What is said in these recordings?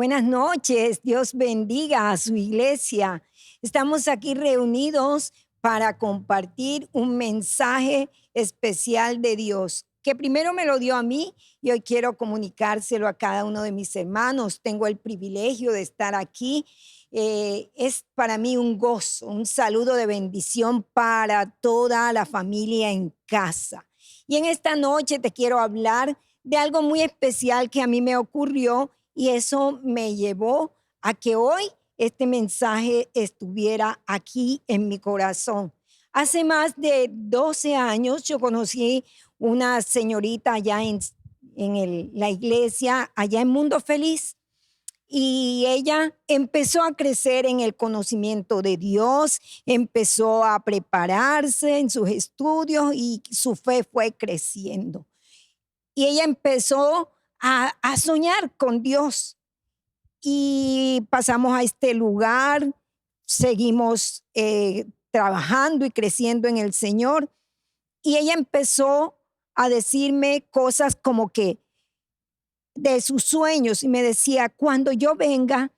Buenas noches, Dios bendiga a su iglesia. Estamos aquí reunidos para compartir un mensaje especial de Dios, que primero me lo dio a mí y hoy quiero comunicárselo a cada uno de mis hermanos. Tengo el privilegio de estar aquí. Es para mí un gozo, un saludo de bendición para toda la familia en casa. Y en esta noche te quiero hablar de algo muy especial que a mí me ocurrió y eso me llevó a que hoy este mensaje estuviera aquí en mi corazón. Hace más de 12 años yo conocí una señorita allá en la iglesia, allá en Mundo Feliz. Y ella empezó a crecer en el conocimiento de Dios, empezó a prepararse en sus estudios y su fe fue creciendo. Y ella empezó a soñar con Dios. Y pasamos a este lugar, seguimos trabajando y creciendo en el Señor. Y ella empezó a decirme cosas como que de sus sueños y me decía, cuando yo venga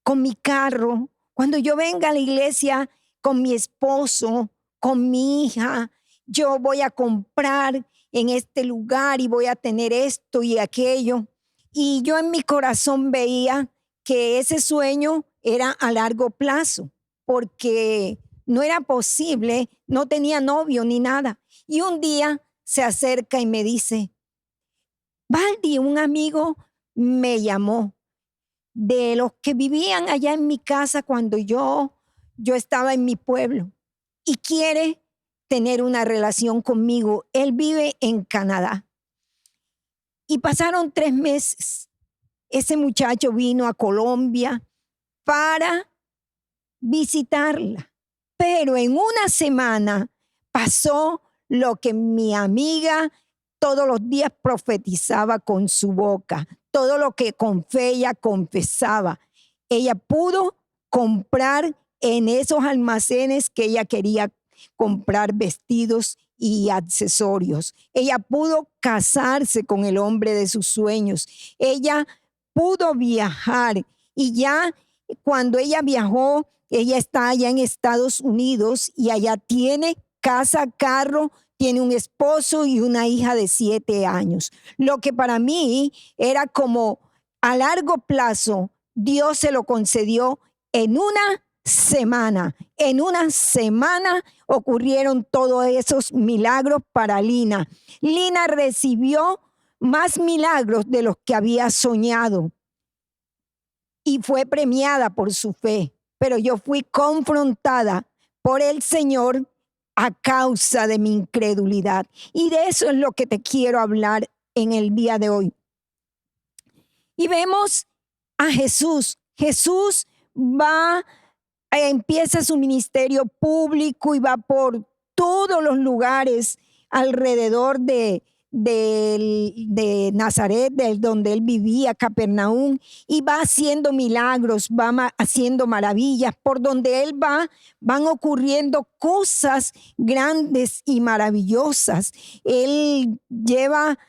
con mi carro, cuando yo venga a la iglesia con mi esposo, con mi hija, yo voy a comprar en este lugar y voy a tener esto y aquello. Y yo en mi corazón veía que ese sueño era a largo plazo, porque no era posible, no tenía novio ni nada. Y un día se acerca y me dice, Valdi, un amigo me llamó de los que vivían allá en mi casa cuando yo estaba en mi pueblo y quiere tener una relación conmigo. Él vive en Canadá. Y pasaron 3 meses. Ese muchacho vino a Colombia para visitarla. Pero en una semana pasó lo que mi amiga todos los días profetizaba con su boca, todo lo que con fe ella confesaba. Ella pudo comprar en esos almacenes que ella quería comprar vestidos y accesorios. Ella pudo casarse con el hombre de sus sueños. Ella pudo viajar y ya cuando ella viajó, ella está allá en Estados Unidos y allá tiene casa, carro, tiene un esposo y una hija de 7 años. Lo que para mí era como a largo plazo, Dios se lo concedió en una semana. En una semana ocurrieron todos esos milagros para Lina. Lina recibió más milagros de los que había soñado y fue premiada por su fe. Pero yo fui confrontada por el Señor a causa de mi incredulidad. Y de eso es lo que te quiero hablar en el día de hoy. Y vemos a Jesús. Jesús empieza su ministerio público y va por todos los lugares alrededor de Nazaret, donde él vivía, Capernaum, y va haciendo milagros, va haciendo maravillas. Por donde él va, van ocurriendo cosas grandes y maravillosas. Él lleva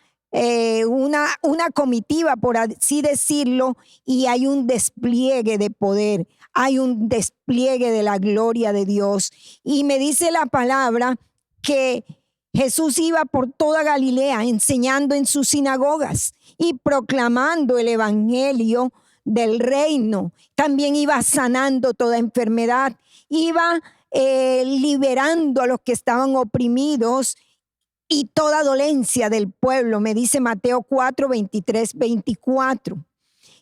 una comitiva, por así decirlo, y hay un despliegue de poder, hay un despliegue de la gloria de Dios. Y me dice la palabra que Jesús iba por toda Galilea enseñando en sus sinagogas y proclamando el evangelio del reino. También iba sanando toda enfermedad, iba liberando a los que estaban oprimidos y toda dolencia del pueblo, me dice Mateo 4, 23, 24.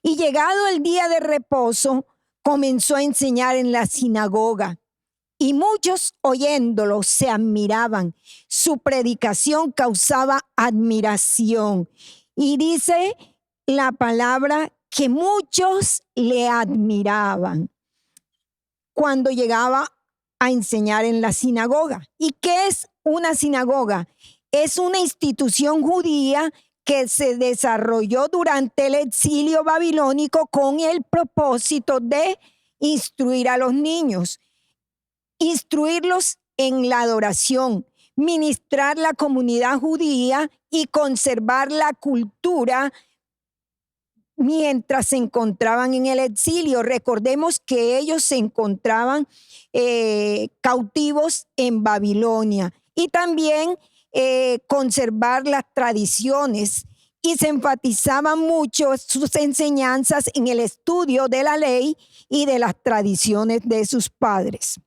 Y llegado el día de reposo, comenzó a enseñar en la sinagoga. Y muchos oyéndolo se admiraban. Su predicación causaba admiración. Y dice la palabra que muchos le admiraban cuando llegaba a enseñar en la sinagoga. ¿Y qué es una sinagoga? Es una institución judía que se desarrolló durante el exilio babilónico con el propósito de instruir a los niños. Instruirlos en la adoración, ministrar la comunidad judía y conservar la cultura mientras se encontraban en el exilio. Recordemos que ellos se encontraban cautivos en Babilonia y también conservar las tradiciones, y se enfatizaban mucho sus enseñanzas en el estudio de la ley y de las tradiciones de sus padres.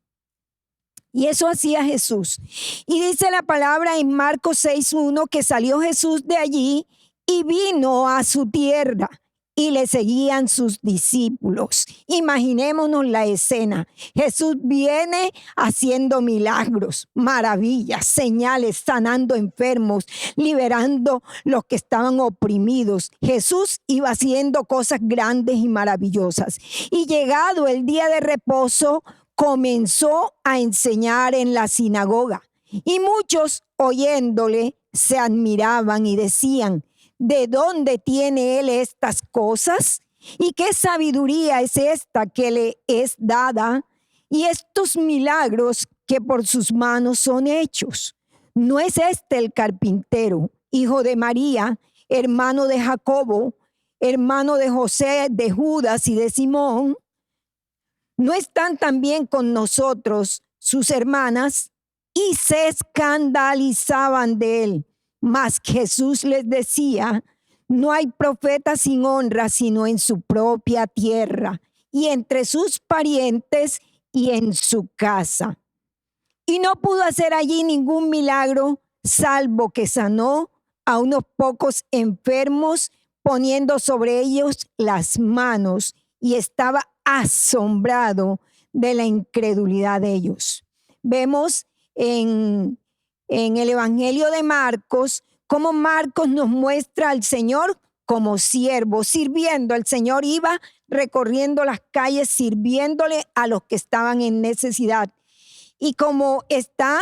Y eso hacía Jesús. Y dice la palabra en Marcos 6:1 que salió Jesús de allí y vino a su tierra y le seguían sus discípulos. Imaginémonos la escena. Jesús viene haciendo milagros, maravillas, señales, sanando enfermos, liberando los que estaban oprimidos. Jesús iba haciendo cosas grandes y maravillosas. Y llegado el día de reposo, comenzó a enseñar en la sinagoga. Y muchos, oyéndole, se admiraban y decían: ¿de dónde tiene él estas cosas? ¿Y qué sabiduría es esta que le es dada? Y estos milagros que por sus manos son hechos. ¿No es este el carpintero, hijo de María, hermano de Jacobo, hermano de José, de Judas y de Simón? ¿No están también con nosotros sus hermanas? Y se escandalizaban de él. Mas Jesús les decía: no hay profeta sin honra sino en su propia tierra y entre sus parientes y en su casa. Y no pudo hacer allí ningún milagro, salvo que sanó a unos pocos enfermos, poniendo sobre ellos las manos, y estaba asombrado de la incredulidad de ellos. Vemos en el Evangelio de Marcos cómo Marcos nos muestra al Señor como siervo, sirviendo. El Señor iba recorriendo las calles, sirviéndole a los que estaban en necesidad. Y como está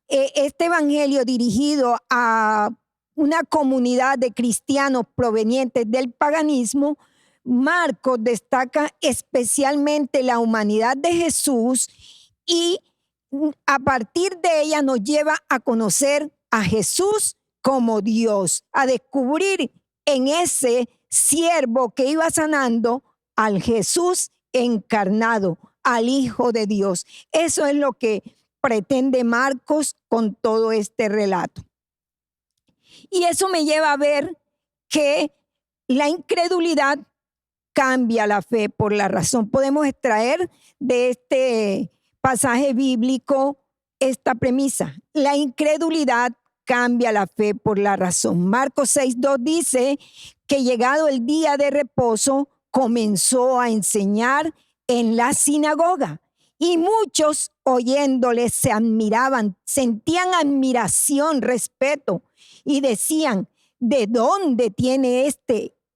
este Evangelio dirigido a una comunidad de cristianos provenientes del paganismo, Marcos destaca especialmente la humanidad de Jesús, y a partir de ella nos lleva a conocer a Jesús como Dios, a descubrir en ese siervo que iba sanando al Jesús encarnado, al Hijo de Dios. Eso es lo que pretende Marcos con todo este relato. Y eso me lleva a ver que la incredulidad cambia la fe por la razón. Podemos extraer de este pasaje bíblico esta premisa: la incredulidad cambia la fe por la razón. Marcos 6:2 dice que llegado el día de reposo comenzó a enseñar en la sinagoga, y muchos oyéndole se admiraban, sentían admiración, respeto, y decían: ¿de dónde tiene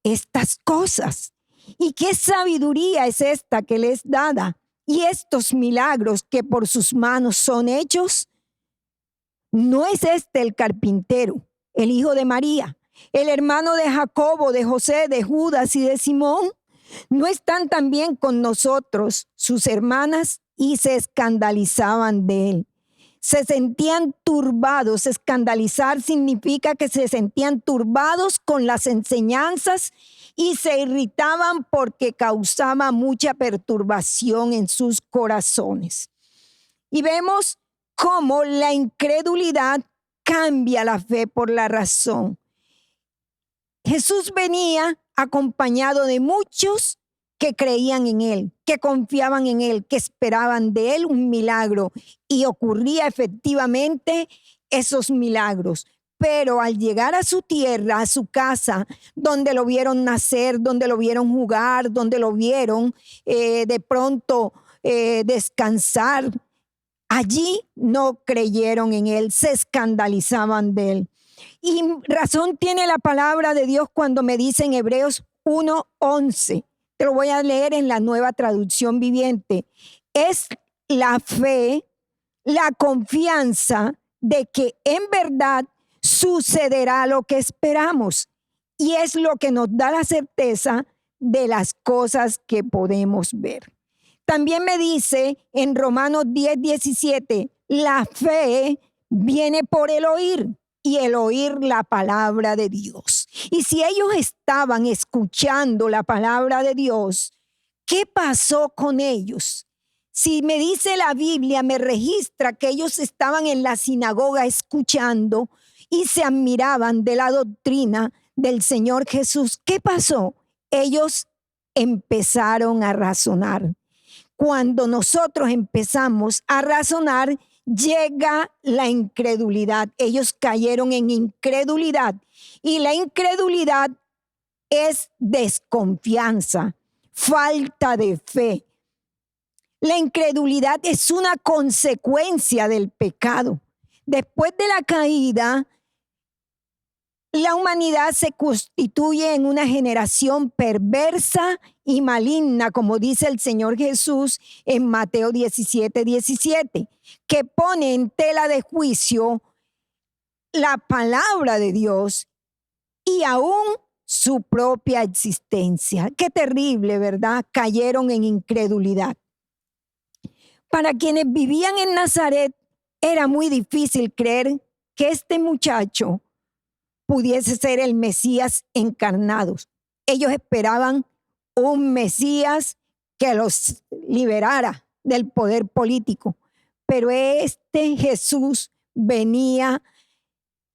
estas cosas? ¿Y qué sabiduría es esta que le es dada? ¿Y estos milagros que por sus manos son hechos? ¿No es este el carpintero, el hijo de María, el hermano de Jacobo, de José, de Judas y de Simón? ¿No están también con nosotros sus hermanas? Y se escandalizaban de él. Se sentían turbados. Escandalizar significa que se sentían turbados con las enseñanzas y se irritaban porque causaba mucha perturbación en sus corazones. Y vemos cómo la incredulidad cambia la fe por la razón. Jesús venía acompañado de muchos que creían en él, que confiaban en él, que esperaban de él un milagro, y ocurría efectivamente esos milagros. Pero al llegar a su tierra, a su casa, donde lo vieron nacer, donde lo vieron jugar, donde lo vieron de pronto descansar, allí no creyeron en él, se escandalizaban de él. Y razón tiene la palabra de Dios cuando me dice en Hebreos 1:11, te lo voy a leer en la Nueva Traducción Viviente: es la fe, la confianza de que en verdad sucederá lo que esperamos, y es lo que nos da la certeza de las cosas que podemos ver. También me dice en Romanos 10:17, la fe viene por el oír, y el oír la palabra de Dios. Y si ellos estaban escuchando la palabra de Dios, ¿qué pasó con ellos? Si me dice la Biblia, me registra que ellos estaban en la sinagoga escuchando y se admiraban de la doctrina del Señor Jesús. ¿Qué pasó? Ellos empezaron a razonar. Cuando nosotros empezamos a razonar, llega la incredulidad. Ellos cayeron en incredulidad y la incredulidad es desconfianza, falta de fe. La incredulidad es una consecuencia del pecado. Después de la caída, la humanidad se constituye en una generación perversa y maligna, como dice el Señor Jesús en Mateo 17:17, que pone en tela de juicio la palabra de Dios y aún su propia existencia. Qué terrible, ¿verdad? Cayeron en incredulidad. Para quienes vivían en Nazaret, era muy difícil creer que este muchacho pudiese ser el Mesías encarnado. Ellos esperaban un Mesías que los liberara del poder político, pero este Jesús venía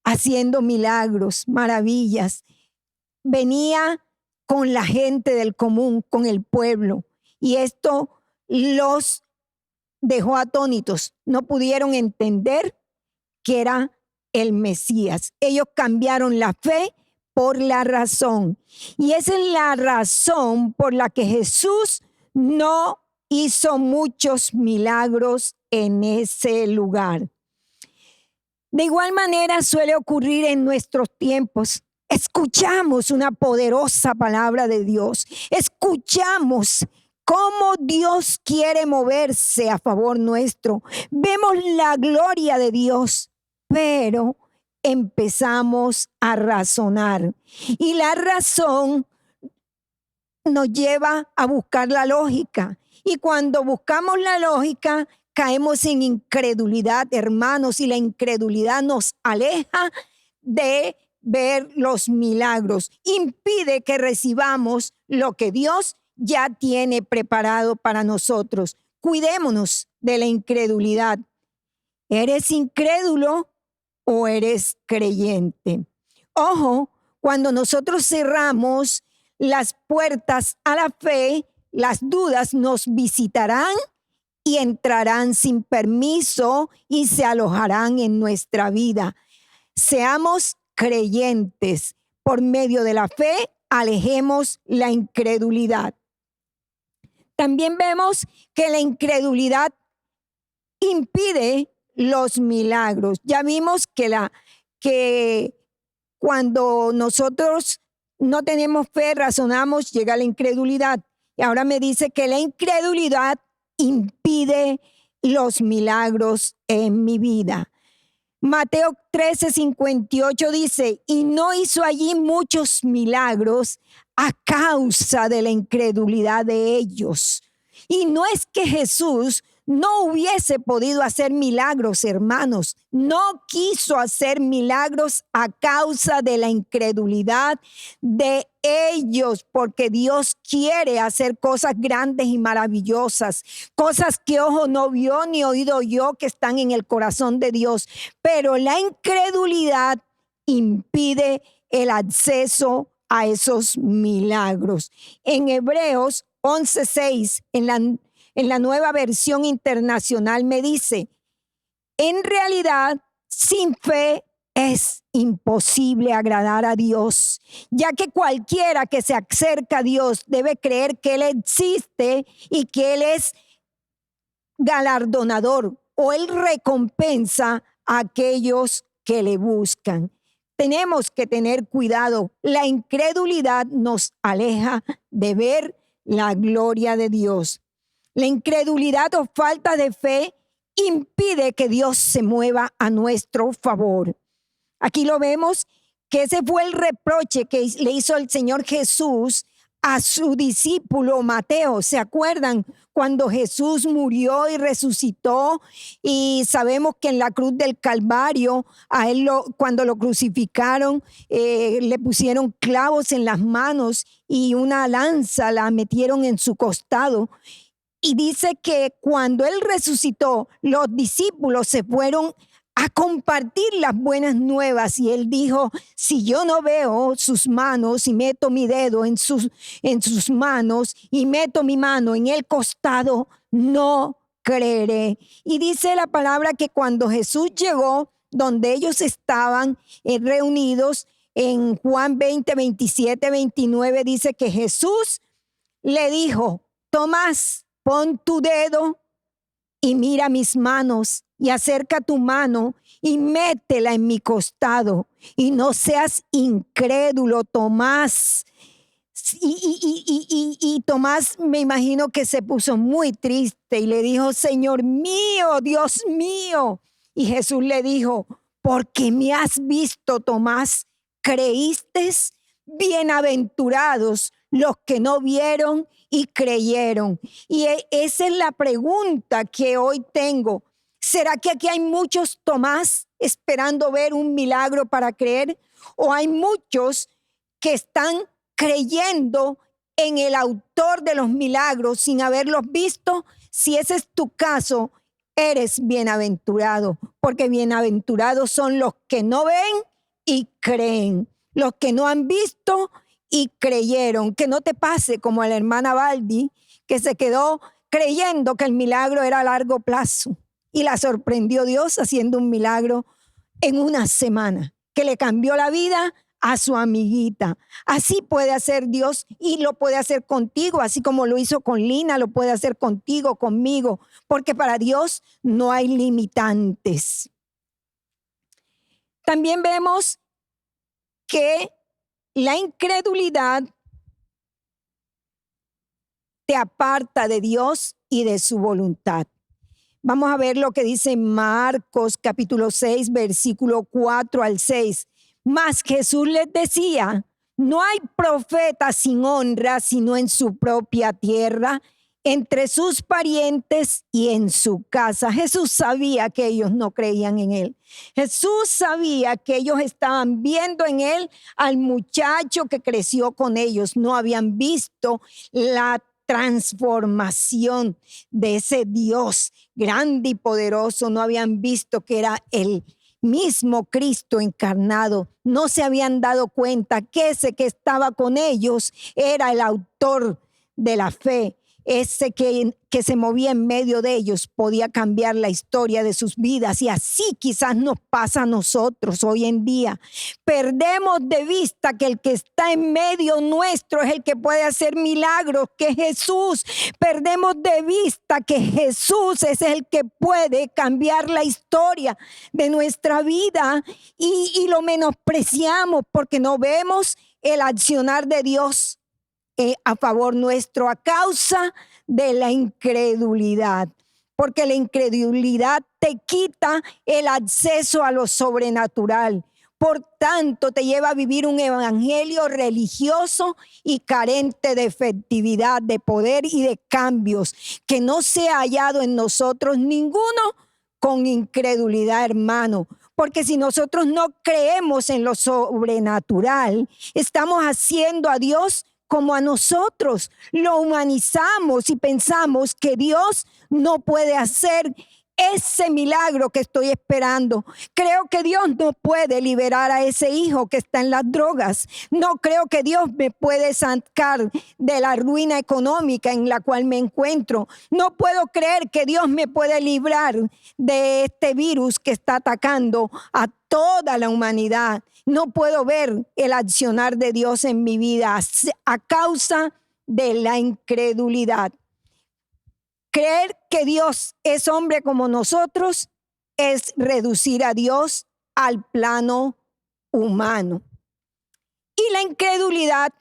haciendo milagros, maravillas, venía con la gente del común, con el pueblo, y esto los dejó atónitos. No pudieron entender que era el Mesías. Ellos cambiaron la fe por la razón. Y esa es la razón por la que Jesús no hizo muchos milagros en ese lugar. De igual manera suele ocurrir en nuestros tiempos. Escuchamos una poderosa palabra de Dios. Escuchamos cómo Dios quiere moverse a favor nuestro. Vemos la gloria de Dios, pero empezamos a razonar. Y la razón nos lleva a buscar la lógica. Y cuando buscamos la lógica, caemos en incredulidad, hermanos, y la incredulidad nos aleja de ver los milagros. Impide que recibamos lo que Dios ya tiene preparado para nosotros. Cuidémonos de la incredulidad. ¿Eres incrédulo o eres creyente? Ojo, cuando nosotros cerramos las puertas a la fe, las dudas nos visitarán y entrarán sin permiso y se alojarán en nuestra vida. Seamos creyentes. Por medio de la fe, alejemos la incredulidad. También vemos que la incredulidad impide los milagros. Ya vimos que cuando nosotros no tenemos fe, razonamos, llega la incredulidad. Y ahora me dice que la incredulidad impide los milagros en mi vida. Mateo 13:58 dice, y no hizo allí muchos milagros a causa de la incredulidad de ellos. Y no es que Jesús no hubiese podido hacer milagros, hermanos. No quiso hacer milagros a causa de la incredulidad de ellos, porque Dios quiere hacer cosas grandes y maravillosas, cosas que ojo no vio ni oído yo, que están en el corazón de Dios. Pero la incredulidad impide el acceso a esos milagros. En Hebreos 11:6, en la Nueva Versión Internacional me dice, en realidad, sin fe es imposible agradar a Dios, ya que cualquiera que se acerca a Dios debe creer que Él existe y que Él es galardonador o Él recompensa a aquellos que le buscan. Tenemos que tener cuidado. La incredulidad nos aleja de ver la gloria de Dios. La incredulidad o falta de fe impide que Dios se mueva a nuestro favor. Aquí lo vemos, que ese fue el reproche que le hizo el Señor Jesús a su discípulo Mateo. ¿Se acuerdan? cuando Jesús murió y resucitó, y sabemos que en la cruz del Calvario, a él cuando lo crucificaron, le pusieron clavos en las manos y una lanza la metieron en su costado. Y dice que cuando él resucitó, los discípulos se fueron a compartir las buenas nuevas, y él dijo: si yo no veo sus manos y meto mi dedo en sus manos y meto mi mano en el costado, no creeré. Y dice la palabra que cuando Jesús llegó donde ellos estaban reunidos, en Juan 20, 27, 29, dice que Jesús le dijo: Tomás, pon tu dedo y mira mis manos, y acerca tu mano y métela en mi costado, y no seas incrédulo, Tomás. Y Tomás, me imagino que se puso muy triste y le dijo: Señor mío, Dios mío. Y Jesús le dijo: porque me has visto, Tomás, ¿creíste? Bienaventurados los que no vieron y creyeron. Y esa es la pregunta que hoy tengo. ¿Será que aquí hay muchos Tomás esperando ver un milagro para creer? ¿O hay muchos que están creyendo en el autor de los milagros sin haberlos visto? Si ese es tu caso, eres bienaventurado, porque bienaventurados son los que no ven y creen, los que no han visto y creyeron. Que no te pase como a la hermana Baldi, que se quedó creyendo que el milagro era a largo plazo, y la sorprendió Dios haciendo un milagro en una semana, que le cambió la vida a su amiguita. Así puede hacer Dios, y lo puede hacer contigo, así como lo hizo con Lina, lo puede hacer contigo, conmigo, porque para Dios no hay limitantes. También vemos que la incredulidad te aparta de Dios y de su voluntad. Vamos a ver lo que dice Marcos capítulo 6, versículo 4 al 6. Mas Jesús les decía: no hay profeta sin honra sino en su propia tierra, entre sus parientes y en su casa. Jesús sabía que ellos no creían en él. Jesús sabía que ellos estaban viendo en él al muchacho que creció con ellos. No habían visto la transformación de ese Dios grande y poderoso. No habían visto que era el mismo Cristo encarnado. No se habían dado cuenta que ese que estaba con ellos era el autor de la fe. Ese que se movía en medio de ellos podía cambiar la historia de sus vidas. Y así quizás nos pasa a nosotros hoy en día. Perdemos de vista que el que está en medio nuestro es el que puede hacer milagros, que es Jesús. Perdemos de vista que Jesús es el que puede cambiar la historia de nuestra vida, y lo menospreciamos porque no vemos el accionar de Dios a favor nuestro, a causa de la incredulidad, porque la incredulidad te quita el acceso a lo sobrenatural. Por tanto, te lleva a vivir un evangelio religioso y carente de efectividad, de poder y de cambios, que no se ha hallado en nosotros ninguno con incredulidad, hermano. Porque si nosotros no creemos en lo sobrenatural, estamos haciendo a Dios como a nosotros. Lo humanizamos y pensamos que Dios no puede hacer ese milagro que estoy esperando. Creo que Dios no puede liberar a ese hijo que está en las drogas. No creo que Dios me puede sacar de la ruina económica en la cual me encuentro. No puedo creer que Dios me puede librar de este virus que está atacando a toda la humanidad. No puedo ver el accionar de Dios en mi vida a causa de la incredulidad. Creer que Dios es hombre como nosotros es reducir a Dios al plano humano. Y la incredulidad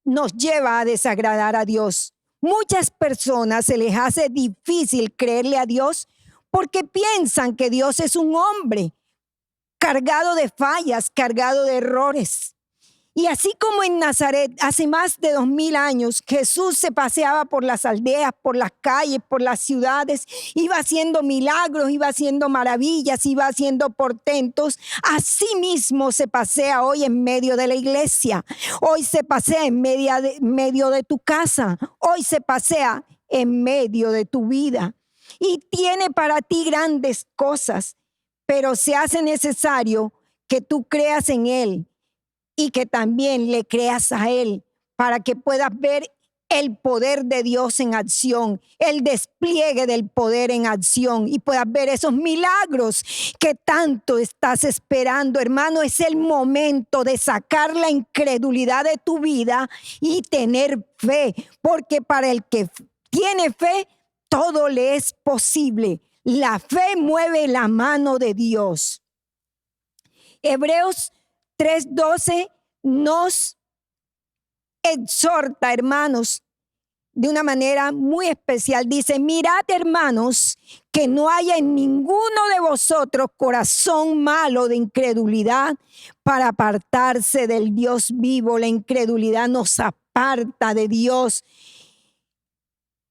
nos lleva a desagradar a Dios. Muchas personas se les hace difícil creerle a Dios porque piensan que Dios es un hombre cargado de fallas, cargado de errores. Y así como en Nazaret, hace más de 2000 años, Jesús se paseaba por las aldeas, por las calles, por las ciudades, iba haciendo milagros, iba haciendo maravillas, iba haciendo portentos. Así mismo se pasea hoy en medio de la iglesia. Hoy se pasea en medio de tu casa. Hoy se pasea en medio de tu vida. Y tiene para ti grandes cosas, pero se hace necesario que tú creas en Él y que también le creas a Él para que puedas ver el poder de Dios en acción, el despliegue del poder en acción y puedas ver esos milagros que tanto estás esperando. Hermano, es el momento de sacar la incredulidad de tu vida y tener fe, porque para el que tiene fe, todo le es posible. La fe mueve la mano de Dios. Hebreos 3:12 nos exhorta, hermanos, de una manera muy especial. Dice, mirad, hermanos, que no haya en ninguno de vosotros corazón malo de incredulidad para apartarse del Dios vivo. La incredulidad nos aparta de Dios.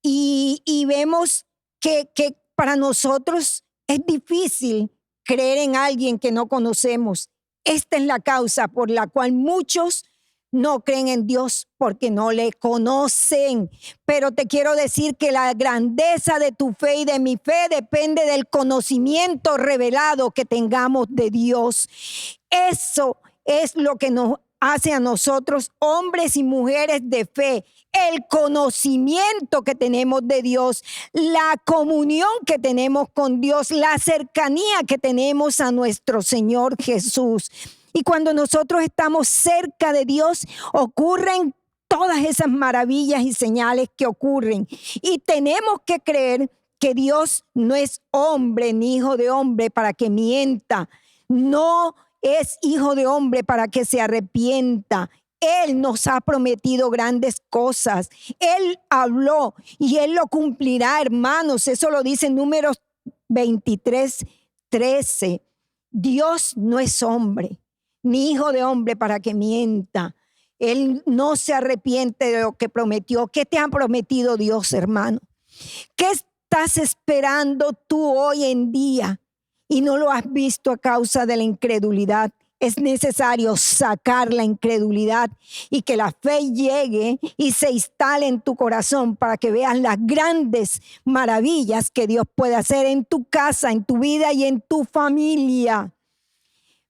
Y vemos que para nosotros es difícil creer en alguien que no conocemos. Esta es la causa por la cual muchos no creen en Dios, porque no le conocen. Pero te quiero decir que la grandeza de tu fe y de mi fe depende del conocimiento revelado que tengamos de Dios. Eso es lo que nos hace a nosotros hombres y mujeres de fe. El conocimiento que tenemos de Dios, la comunión que tenemos con Dios, la cercanía que tenemos a nuestro Señor Jesús. Y cuando nosotros estamos cerca de Dios, ocurren todas esas maravillas y señales que ocurren. Y tenemos que creer que Dios no es hombre ni hijo de hombre para que mienta. No es hijo de hombre para que se arrepienta. Él nos ha prometido grandes cosas. Él habló y Él lo cumplirá, hermanos. Eso lo dice en Números 23:13. Dios no es hombre, ni hijo de hombre para que mienta. Él no se arrepiente de lo que prometió. ¿Qué te ha prometido Dios, hermano? ¿Qué estás esperando tú hoy en día y no lo has visto a causa de la incredulidad? Es necesario sacar la incredulidad y que la fe llegue y se instale en tu corazón para que veas las grandes maravillas que Dios puede hacer en tu casa, en tu vida y en tu familia.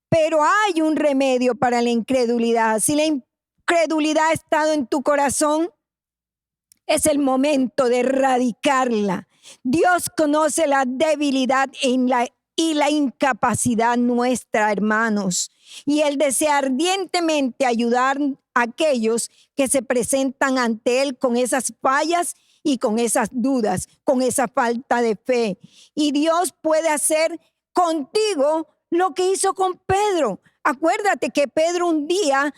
Pero hay un remedio para la incredulidad. Si la incredulidad ha estado en tu corazón, es el momento de erradicarla. Dios conoce la debilidad y la incapacidad nuestra, hermanos. Y Él desea ardientemente ayudar a aquellos que se presentan ante Él con esas fallas y con esas dudas, con esa falta de fe. Y Dios puede hacer contigo lo que hizo con Pedro. Acuérdate que Pedro un día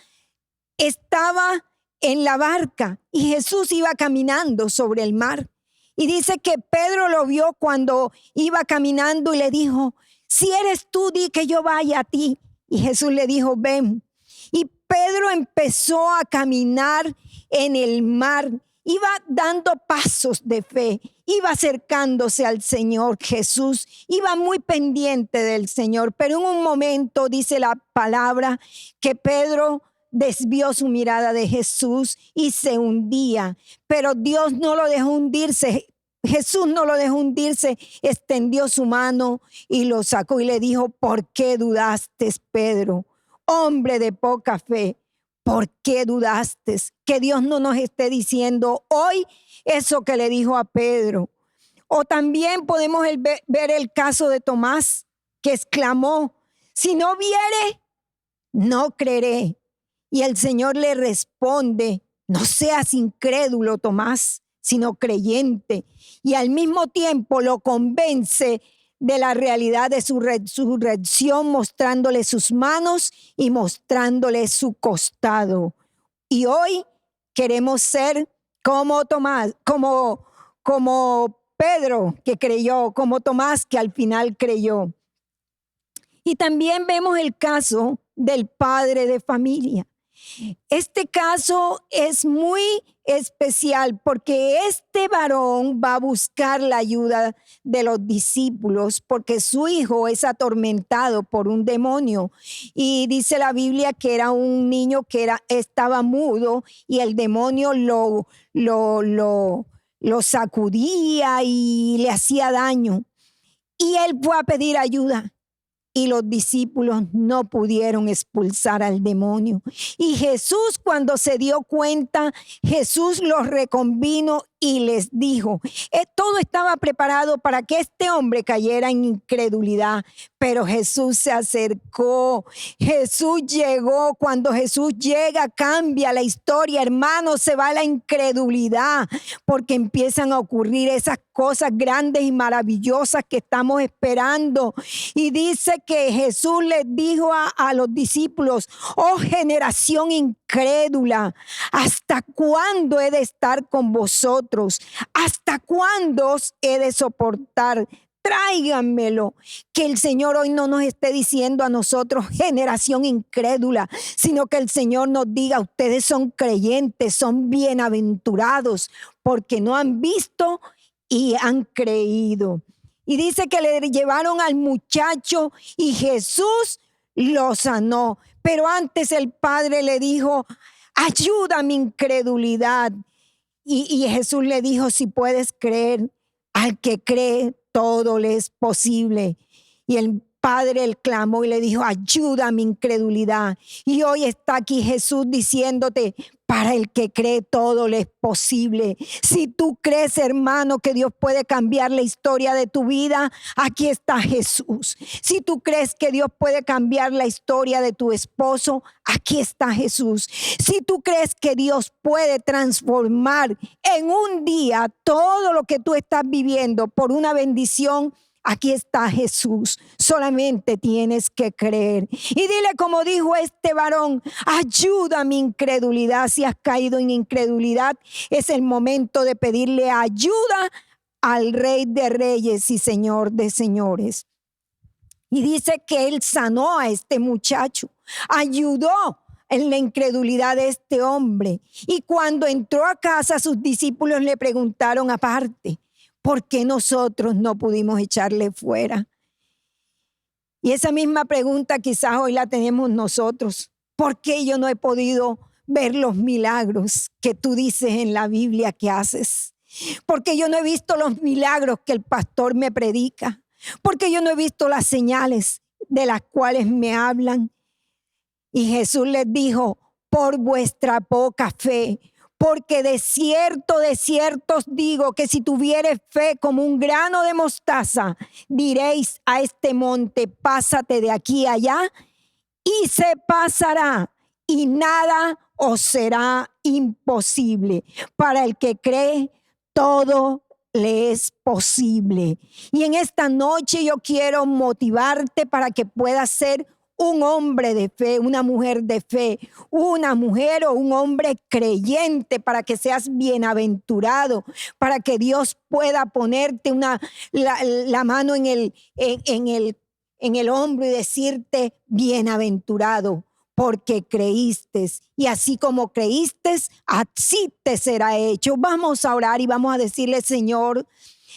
estaba en la barca y Jesús iba caminando sobre el mar. Y dice que Pedro lo vio cuando iba caminando y le dijo, si eres tú, di que yo vaya a ti. Y Jesús le dijo, ven. Y Pedro empezó a caminar en el mar. Iba dando pasos de fe, iba acercándose al Señor Jesús, iba muy pendiente del Señor. Pero en un momento dice la palabra que Pedro desvió su mirada de Jesús y se hundía, pero Dios no lo dejó hundirse. Jesús no lo dejó hundirse, extendió su mano y lo sacó y le dijo, ¿por qué dudaste, Pedro? Hombre de poca fe, ¿por qué dudaste? Que Dios no nos esté diciendo hoy eso que le dijo a Pedro. O también podemos ver el caso de Tomás, que exclamó, si no viere, no creeré. Y el Señor le responde, no seas incrédulo, Tomás, sino creyente. Y al mismo tiempo lo convence de la realidad de su resurrección, mostrándole sus manos y mostrándole su costado. Y hoy queremos ser como Tomás, como Pedro que creyó, como Tomás que al final creyó. Y también vemos el caso del padre de familia. Este caso es muy especial porque este varón va a buscar la ayuda de los discípulos porque su hijo es atormentado por un demonio. Y dice la Biblia que era un niño que estaba mudo y el demonio lo sacudía y le hacía daño. Y él fue a pedir ayuda y los discípulos no pudieron expulsar al demonio. Y Jesús, cuando se dio cuenta, Jesús los reconvino y les dijo, todo estaba preparado para que este hombre cayera en incredulidad, pero Jesús se acercó, Jesús llegó. Cuando Jesús llega, cambia la historia, hermanos, se va la incredulidad, porque empiezan a ocurrir esas cosas grandes y maravillosas que estamos esperando. Y dice que Jesús les dijo a los discípulos, oh generación incrédula, ¿hasta cuándo he de estar con vosotros? ¿Hasta cuándo os he de soportar? Tráiganmelo. Que el Señor hoy no nos esté diciendo a nosotros, generación incrédula, sino que el Señor nos diga, ustedes son creyentes, son bienaventurados, porque no han visto y han creído. Y dice que le llevaron al muchacho y Jesús lo sanó. Pero antes el padre le dijo, ayuda a mi incredulidad. Y Jesús le dijo, si puedes creer, al que cree, todo le es posible. Y el padre él clamó y le dijo, ayuda a mi incredulidad. Y hoy está aquí Jesús diciéndote, para el que cree todo le es posible. Si tú crees, hermano, que Dios puede cambiar la historia de tu vida, aquí está Jesús. Si tú crees que Dios puede cambiar la historia de tu esposo, aquí está Jesús. Si tú crees que Dios puede transformar en un día todo lo que tú estás viviendo por una bendición, aquí está Jesús, solamente tienes que creer. Y dile como dijo este varón, ayuda a mi incredulidad. Si has caído en incredulidad, es el momento de pedirle ayuda al Rey de Reyes y Señor de Señores. Y dice que él sanó a este muchacho, ayudó en la incredulidad de este hombre. Y cuando entró a casa, sus discípulos le preguntaron aparte, ¿por qué nosotros no pudimos echarle fuera? Y esa misma pregunta quizás hoy la tenemos nosotros. ¿Por qué yo no he podido ver los milagros que tú dices en la Biblia que haces? ¿Por qué yo no he visto los milagros que el pastor me predica? ¿Por qué yo no he visto las señales de las cuales me hablan? Y Jesús les dijo, por vuestra poca fe. Porque de cierto os digo que si tuvieres fe como un grano de mostaza, diréis a este monte, pásate de aquí a allá, y se pasará, y nada os será imposible. Para el que cree, todo le es posible. Y en esta noche yo quiero motivarte para que puedas ser un hombre de fe, una mujer de fe, una mujer o un hombre creyente, para que seas bienaventurado, para que Dios pueda ponerte la mano en el hombro y decirte bienaventurado, porque creíste. Y así como creíste, así te será hecho. Vamos a orar y vamos a decirle, Señor,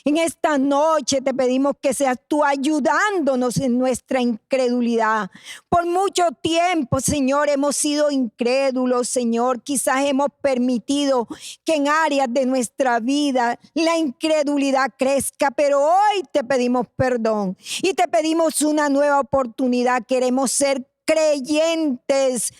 en esta noche te pedimos que seas tú ayudándonos en nuestra incredulidad. Por mucho tiempo, Señor, hemos sido incrédulos, Señor. Quizás hemos permitido que en áreas de nuestra vida la incredulidad crezca, pero hoy te pedimos perdón y te pedimos una nueva oportunidad. Queremos ser creyentes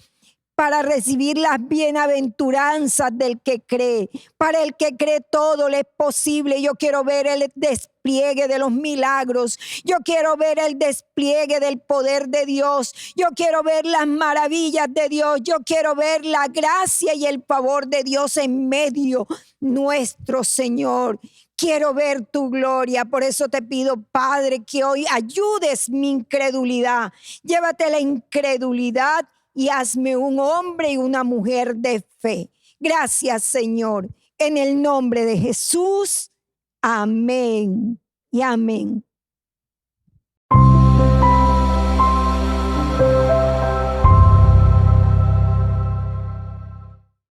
para recibir las bienaventuranzas del que cree. Para el que cree todo le es posible. Yo quiero ver el despliegue de los milagros. Yo quiero ver el despliegue del poder de Dios. Yo quiero ver las maravillas de Dios. Yo quiero ver la gracia y el favor de Dios en medio nuestro, Señor. Quiero ver tu gloria, por eso te pido, Padre, que hoy ayudes mi incredulidad. Llévate la incredulidad y hazme un hombre y una mujer de fe. Gracias, Señor. En el nombre de Jesús. Amén y amén.